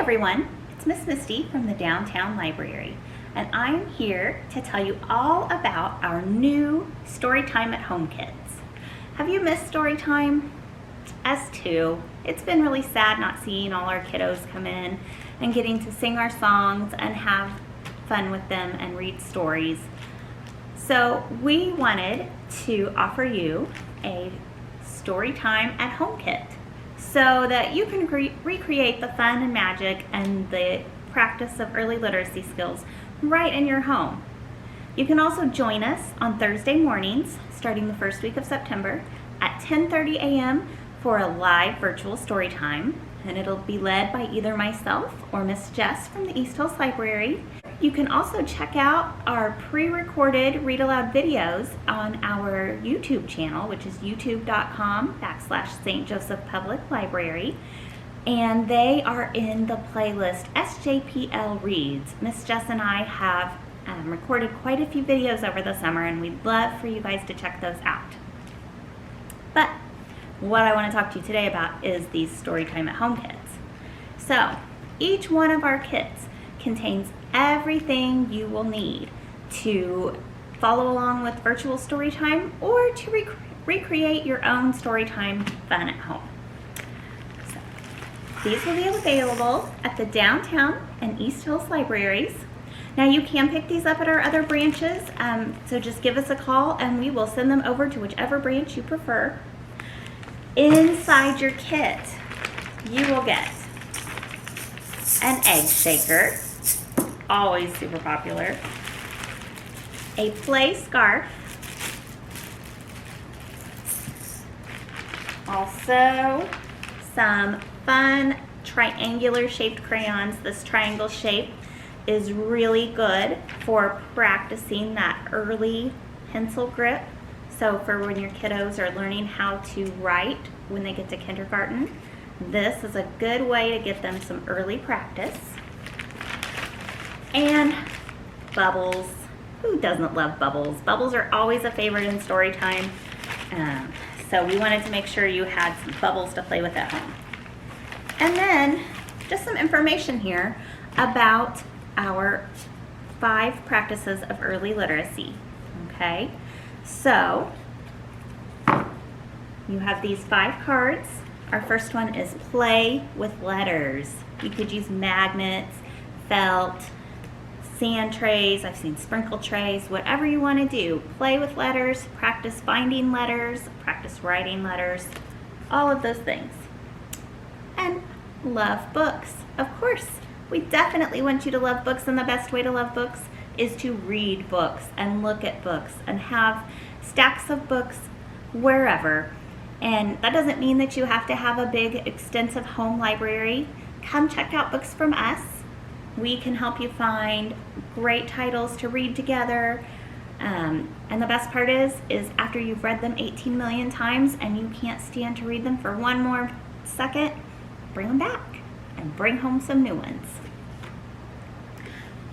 everyone, it's Miss Misty from the Downtown Library, and I'm here to tell you all about our new Storytime at Home kits. Have you missed Storytime? Us too. It's been really sad not seeing all our kiddos come in and getting to sing our songs and have fun with them and read stories. So we wanted to offer you a Storytime at Home kit, so that you can recreate the fun and magic and the practice of early literacy skills right in your home. You can also join us on Thursday mornings starting the first week of September at 10:30 a.m. for a live virtual story time, and it'll be led by either myself or Miss Jess from the East Hills Library. You can also check out our pre-recorded read aloud videos on our YouTube channel, which is youtube.com/St. Joseph Public Library. And they are in the playlist SJPL Reads. Miss Jess and I have recorded quite a few videos over the summer, and we'd love for you guys to check those out. But what I want to talk to you today about is these Storytime at Home kits. So each one of our kits contains everything you will need to follow along with virtual story time or to recreate your own story time fun at home. So, these will be available at the Downtown and East Hills Libraries. Now you can pick these up at our other branches, so just give us a call and we will send them over to whichever branch you prefer. Inside your kit, you will get an egg shaker, always super popular, a play scarf, also some fun triangular shaped crayons. This triangle shape is really good for practicing that early pencil grip. So for when your kiddos are learning how to write when they get to kindergarten, this is a good way to get them some early practice. And bubbles. Who doesn't love bubbles? Bubbles are always a favorite in story time. So we wanted to make sure you had some bubbles to play with at home. And then just some information here about our 5 practices of early literacy. Okay, so you have these 5 cards. Our first one is play with letters. You could use magnets, felt, sand trays, I've seen sprinkle trays, whatever you want to do. Play with letters, practice finding letters, practice writing letters, all of those things. And love books. Of course, we definitely want you to love books, and the best way to love books is to read books and look at books and have stacks of books wherever. And that doesn't mean that you have to have a big, extensive home library. Come check out books from us. We can help you find great titles to read together. And the best part is after you've read them 18 million times and you can't stand to read them for one more second, bring them back and bring home some new ones.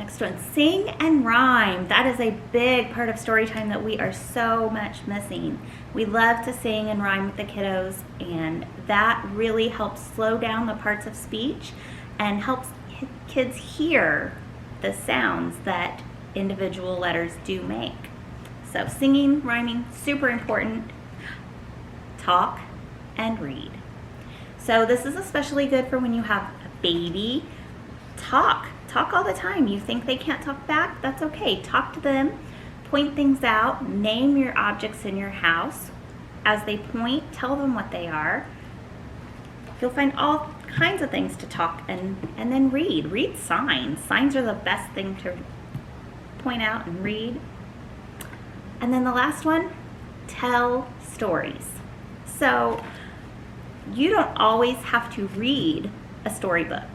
Next one, sing and rhyme. That is a big part of story time that we are so much missing. We love to sing and rhyme with the kiddos, and that really helps slow down the parts of speech and helps kids hear the sounds that individual letters do make. So singing, rhyming, super important. Talk and read. So this is especially good for when you have a baby. Talk all the time. You think they can't talk back? That's okay. Talk to them, point things out, name your objects in your house. As they point, tell them what they are. You'll find all kinds of things to talk and then read. Read signs. Signs are the best thing to point out and read. And then the last one, tell stories. So you don't always have to read a storybook.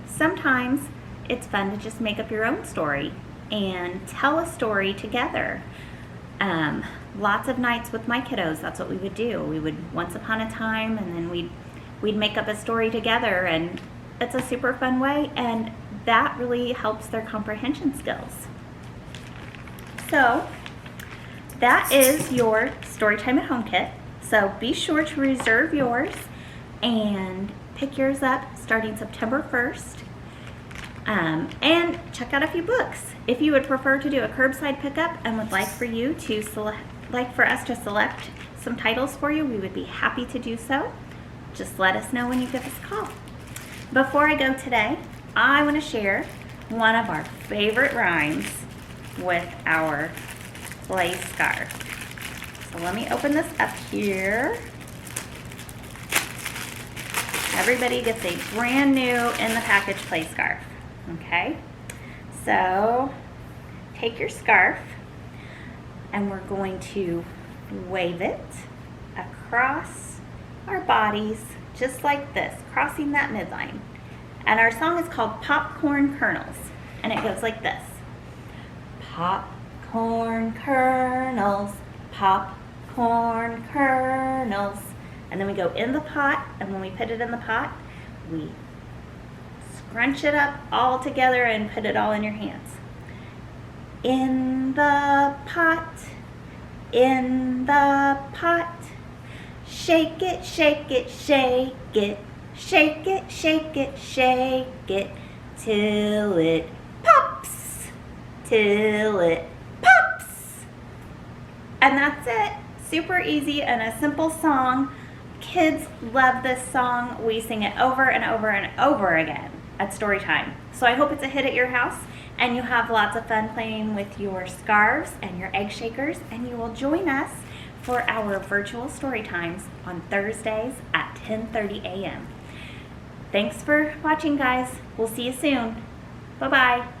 Sometimes it's fun to just make up your own story and tell a story together. Lots of nights with my kiddos, that's what we would do. We would once upon a time, and then we'd make up a story together, and it's a super fun way, and that really helps their comprehension skills. So that is your Storytime at Home kit. So be sure to reserve yours and pick yours up starting September 1st. And check out a few books. If you would prefer to do a curbside pickup and would like for us to select some titles for you, we would be happy to do so. Just let us know when you give us a call. Before I go today, I want to share one of our favorite rhymes with our play scarf. So let me open this up here. Everybody gets a brand new in the package play scarf. Okay, so take your scarf and we're going to wave it across our bodies just like this, crossing that midline. And our song is called Popcorn Kernels, and it goes like this. Popcorn kernels, popcorn kernels. And then we go in the pot, and when we put it in the pot, we scrunch it up all together and put it all in your hands. In the pot, in the pot. Shake it, shake it, shake it. Shake it, shake it, shake it. Till it pops. Till it pops. And that's it. Super easy and a simple song. Kids love this song. We sing it over and over and over again at Storytime. So I hope it's a hit at your house and you have lots of fun playing with your scarves and your egg shakers, and you will join us for our virtual story times on Thursdays at 10:30 a.m. Thanks for watching, guys. We'll see you soon. Bye-bye.